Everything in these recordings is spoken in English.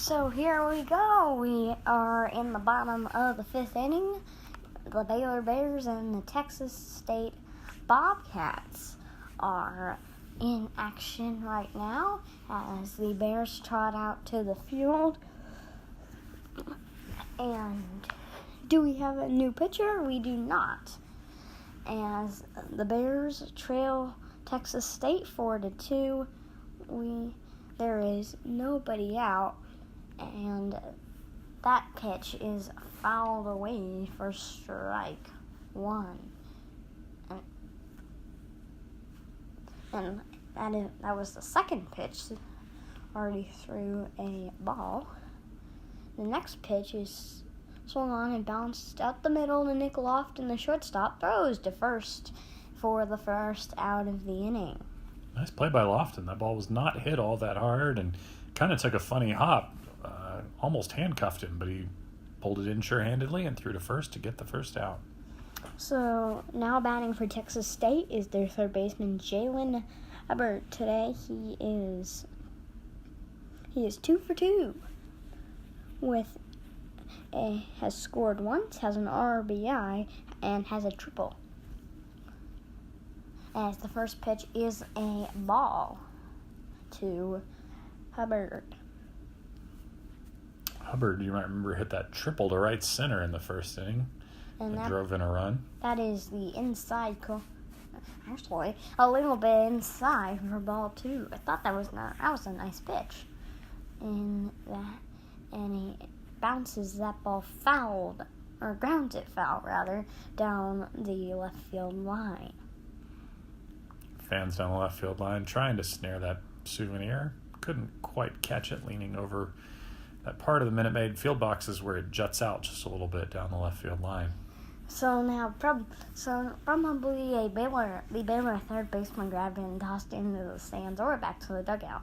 So here we go. We are in the bottom of the fifth inning. The LittleBear's and the Texas State Bobcats are in action right now as the Bears trot out to the field. And do we have a new pitcher? We do not. As the Bears trail Texas State 4-2, there is nobody out, and that pitch is fouled away for strike one. And that was the second pitch. Already threw a ball. The next pitch is swung on and bounced out the middle to Nick Loft, and the shortstop throws to first for the first out of the inning. Nice play by Lofton. That ball was not hit all that hard and kind of took a funny hop. Almost handcuffed him, but he pulled it in sure-handedly and threw to first to get the first out. So now batting for Texas State is their third baseman, Jalen Hubbard. Today he is 2 for 2 has scored once, has an RBI, and has a triple. As the first pitch is a ball to Hubbard. Hubbard, you might remember, hit that triple to right center in the first inning and drove in a run. That is the inside, actually a little bit inside for ball two. I thought that was a nice pitch, and he bounces that ball grounds it foul down the left field line. Fans down the left field line trying to snare that souvenir. Couldn't quite catch it, leaning over that part of the Minute Maid field boxes where it juts out just a little bit down the left field line. So now, probably the Baylor third baseman grabbed it and tossed it into the stands or back to the dugout.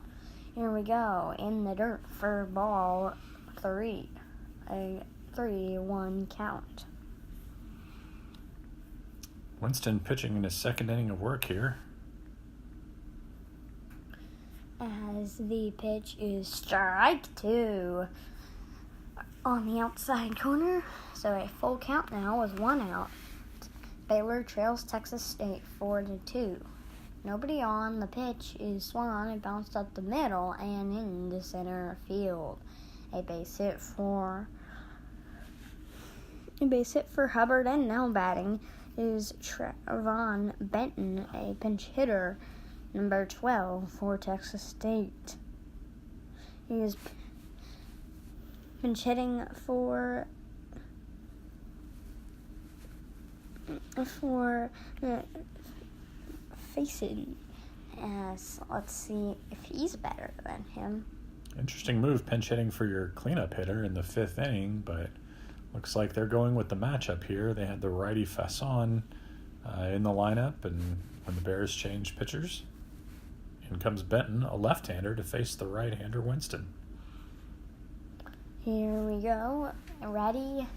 Here we go, in the dirt for ball 3, a 3-1 count. Winston pitching in his second inning of work here. As the pitch is strike 2 on the outside corner. So a full count now with 1 out. Baylor trails Texas State 4-2. Nobody on. The pitch is swung on and bounced up the middle and into center field. A base hit for Hubbard, and now batting is Trevon Benton, a pinch hitter, number 12 for Texas State. He is pinch hitting for facing. Let's see if he's better than him. Interesting move, pinch hitting for your cleanup hitter in the fifth inning, but looks like they're going with the matchup here. They had the righty Fasson in the lineup, and when the Bears changed pitchers, in comes Benton, a left-hander, to face the right-hander Winston. Here we go. Ready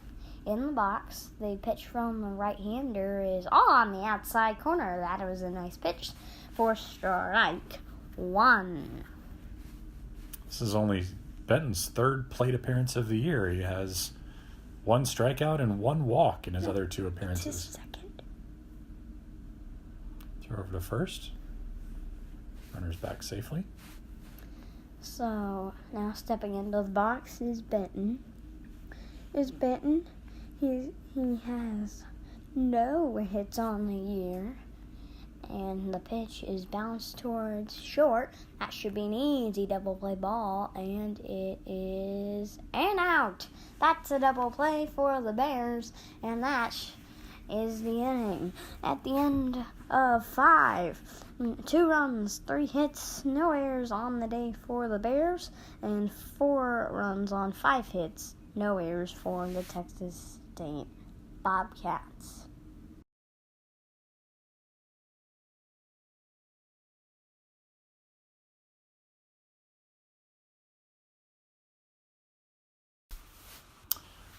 in the box. The pitch from the right-hander is on the outside corner. That was a nice pitch for strike 1. This is only Benton's third plate appearance of the year. He has 1 strikeout and 1 walk in his other 2 appearances. It's his second. Throw over to first. Runner's back safely. So now stepping into the box is Benton. He has no hits on the year, and the pitch is bounced towards short. That should be an easy double play ball, and it is an out. That's a double play for the Bears, and that is the inning. At the end of 5, 2 runs, 3 hits, no errors on the day for the Bears, and 4 runs on 5 hits, no errors for the Texas State Bobcats.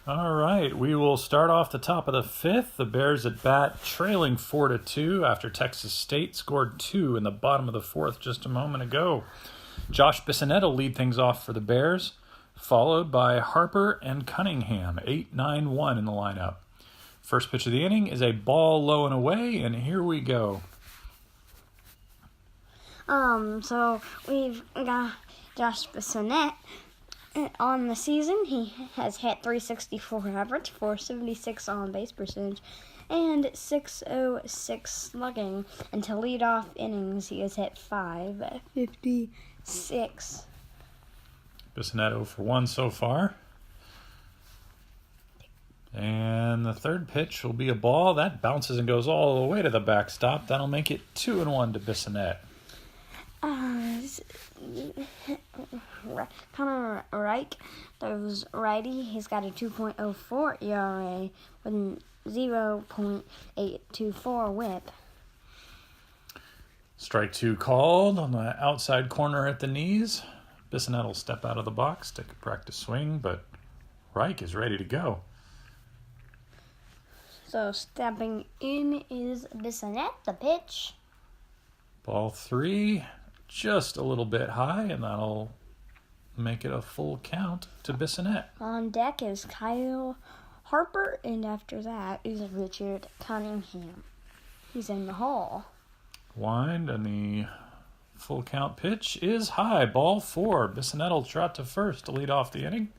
All right, we will start off the top of the fifth. The Bears at bat, trailing 4-2 after Texas State scored 2 in the bottom of the fourth just a moment ago. Josh Bissonette will lead things off for the Bears. followed by Harper and Cunningham, 8-9-1 in the lineup. First pitch of the inning is a ball low and away, and here we go. So we've got Josh Bissonnette. On the season, he has hit .364 average, .476 on-base percentage, and .606 slugging. And to lead off innings, he has hit .556. Bissonnette 0 for 1 so far. And the third pitch will be a ball that bounces and goes all the way to the backstop. That'll make it 2-1 to Bissonnette. Connor Reich, those righty. He's got a 2.04 ERA with a 0.824 whip. Strike 2 called on the outside corner at the knees. Bissonnette will step out of the box, take a practice swing, but Reich is ready to go. So stepping in is Bissonnette, the pitch. Ball 3, just a little bit high, and that'll make it a full count to Bissonnette. On deck is Kyle Harper, and after that is Richard Cunningham. He's in the hall. Wind, and the full count pitch is high. Ball 4. Bissonnette will trot to first to lead off the inning.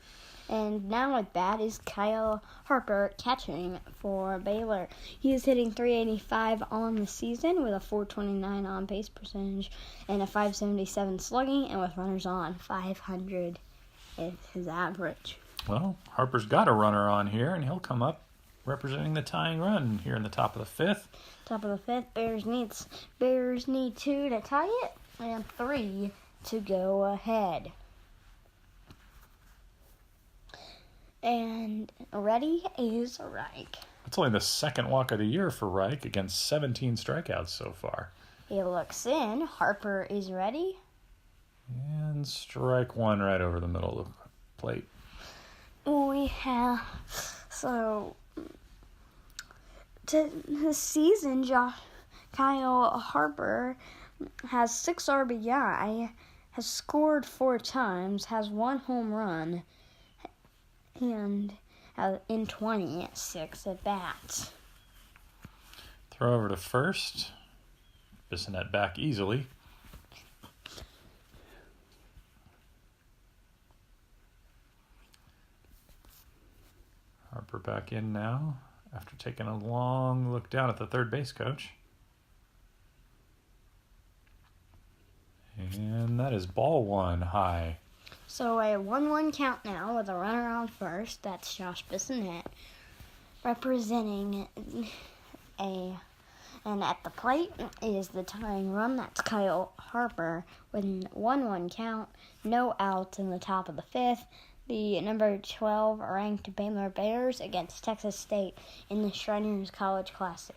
And now at bat is Kyle Harper catching for Baylor. He is hitting .385 on the season with a .429 on-base percentage and a .577 slugging, and with runners on, .500 is his average. Well, Harper's got a runner on here, and he'll come up representing the tying run here in the top of the 5th. Top of the 5th, Bears need 2 to tie it and 3 to go ahead. And ready is Reich. It's only the second walk of the year for Reich against 17 strikeouts so far. He looks in. Harper is ready. And strike 1 right over the middle of the plate. We have, so, to this season, Kyle Harper has 6 RBI, has scored 4 times, has 1 home run, and in 26 at bats. Throw over to first. Bissonnette back easily. Harper back in now after taking a long look down at the third base coach. And that is ball 1 high. So a 1-1 count now with a runner on first. That's Josh Bissonnette representing and at the plate is the tying run. That's Kyle Harper with a 1-1 count, no outs in the top of the 5th. The number 12 ranked Baylor Bears against Texas State in the Shriners College Classic.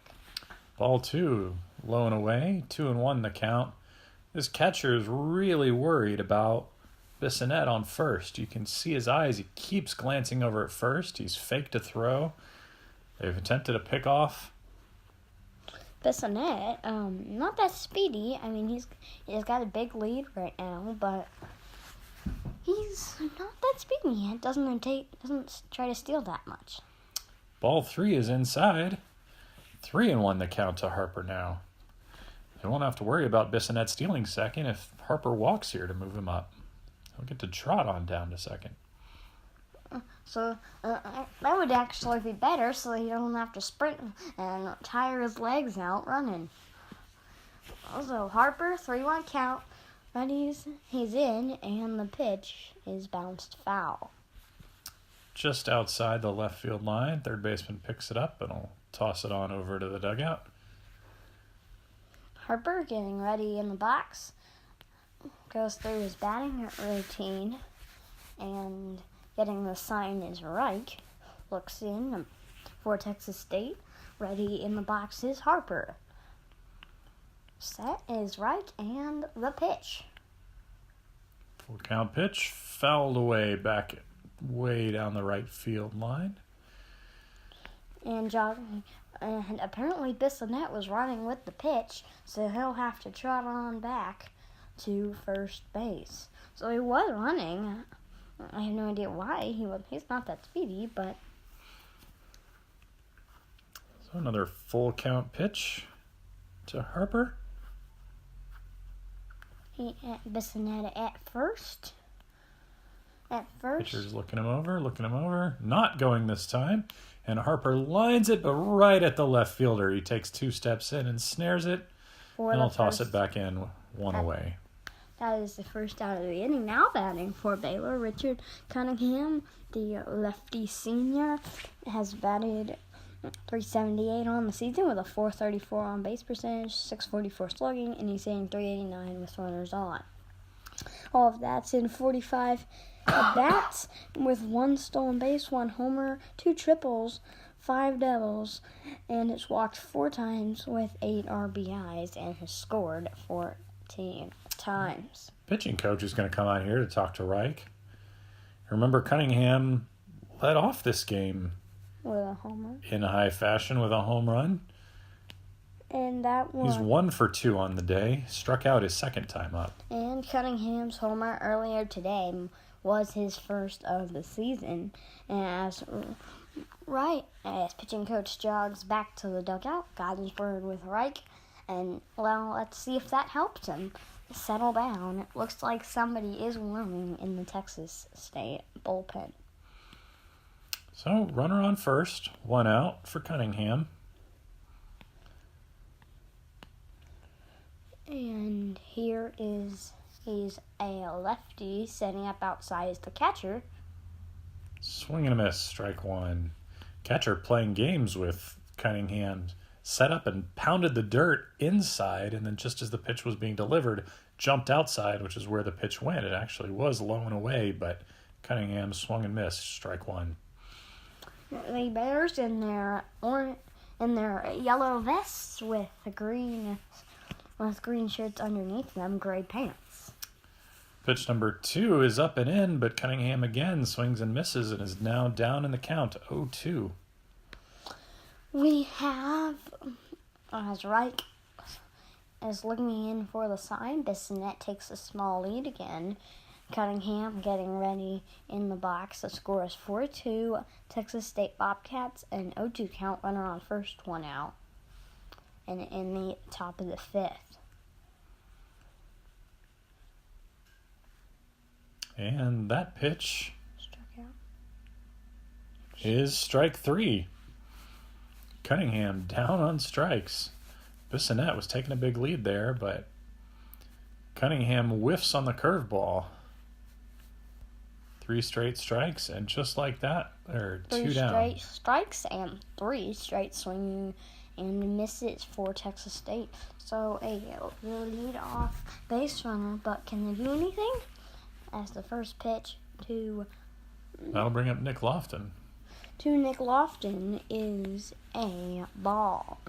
Ball 2, low and away, 2-1 the count. This catcher is really worried about Bissonnette on first. You can see his eyes. He keeps glancing over at first. He's faked a throw. They've attempted a pickoff. Bissonnette, not that speedy. I mean, he's got a big lead right now, but he's not that speedy. He doesn't try to steal that much. Ball 3 is inside. 3-1 the count to Harper now. They won't have to worry about Bissonnette stealing second if Harper walks here to move him up. He'll get to trot on down to second. So that would actually be better, so he doesn't have to sprint and tire his legs out running. Also, Harper, 3-1 count. Ready, he's in, and the pitch is bounced foul. Just outside the left field line, third baseman picks it up and will toss it on over to the dugout. Harper getting ready in the box. Goes through his batting routine, and getting the sign is Reich. Looks in for Texas State. Ready in the box is Harper. Set is Reich, and the pitch. Full count pitch, fouled away back way down the right field line. And apparently Bissonnette was running with the pitch, so he'll have to trot on back to first base. So he was running I have no idea why. He's not that speedy, but... So another full count pitch to Harper. Bissonette at first. Pitcher's looking him over. Not going this time. And Harper lines it, but right at the left fielder. He takes 2 steps in and snares it. And he'll toss it back in, 1 away. That is the first out of the inning. Now batting for Baylor, Richard Cunningham, the lefty senior, has batted .378 on the season with a .434 on base percentage, .644 slugging, and he's hitting .389 with runners on. All of that's in 45 at-bats with 1 stolen base, 1 homer, 2 triples, 5 doubles, and it's walked 4 times with 8 RBIs and has scored 14 times. Pitching coach is going to come out here to talk to Reich. Remember, Cunningham led off this game with a homer in high fashion with a home run. And that was... He's 1 for 2 on the day. Struck out his second time up. And Cunningham's homer earlier today was his first of the season. And as pitching coach jogs back to the dugout, got his word with Reich. And, well, let's see if that helps him settle down. It looks like somebody is warming in the Texas State bullpen. So, runner on first, 1 out for Cunningham. And he's a lefty setting up outside as the catcher. Swing and a miss, strike 1. Catcher playing games with Cunningham. Set up and pounded the dirt inside, and then just as the pitch was being delivered, jumped outside, which is where the pitch went. It actually was low and away, but Cunningham swung and missed, strike 1. The Bears in their yellow vests with green shirts underneath them, gray pants. Pitch number 2 is up and in, but Cunningham again swings and misses and is now down in the count, 0-2. We have, as Reich is looking in for the sign, Bissonette takes a small lead again. Cunningham getting ready in the box. The score is 4-2. Texas State Bobcats, an 0-2 count, runner on first, 1 out. And in the top of the 5th. And that pitch is strike 3. Cunningham down on strikes. Bissonette was taking a big lead there, but Cunningham whiffs on the curveball. 3 straight strikes, and just like that, 2 down. 3 straight strikes and 3 straight swinging and misses for Texas State. So a lead-off base runner, but can they do anything? As the first pitch to... That'll bring up Nick Lofton. To Nick Lofton is a ball.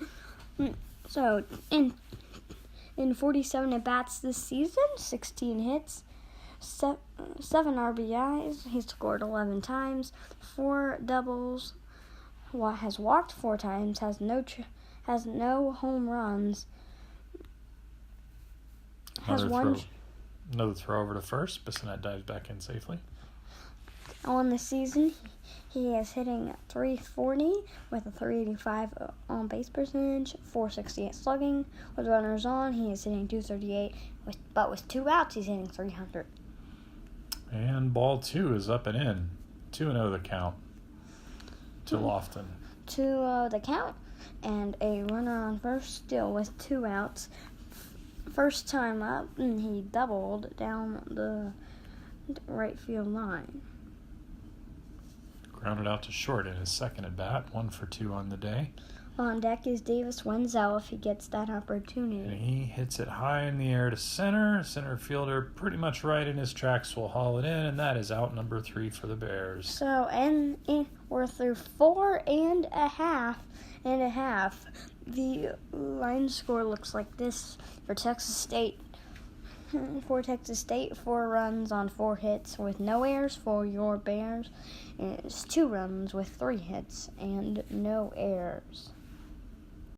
So in 47 at-bats this season, 16 hits, 7 RBIs. He scored 11 times, 4 doubles, has walked 4 times, has no home runs. Another throw over to first. Bissonette dives back in safely. On the season, he is hitting .340 with a .385 on base percentage, .468 slugging. With runners on, he is hitting .238, but with 2 outs, he's hitting .300. And ball 2 is up and in. 2-0 the count to Lofton. 2-0 the count, and a runner on first still with 2 outs. First time up, and he doubled down the right field line. Grounded out to short in his second at bat, 1 for 2 on the day. On deck is Davis Wenzel if he gets that opportunity. And he hits it high in the air to center. Center fielder pretty much right in his tracks will haul it in, and that is out number 3 for the Bears. So, and we're through 4 and a half. The line score looks like this for Texas State. 4 runs on 4 hits with no errors for your Bears. It's 2 runs with 3 hits and no errors.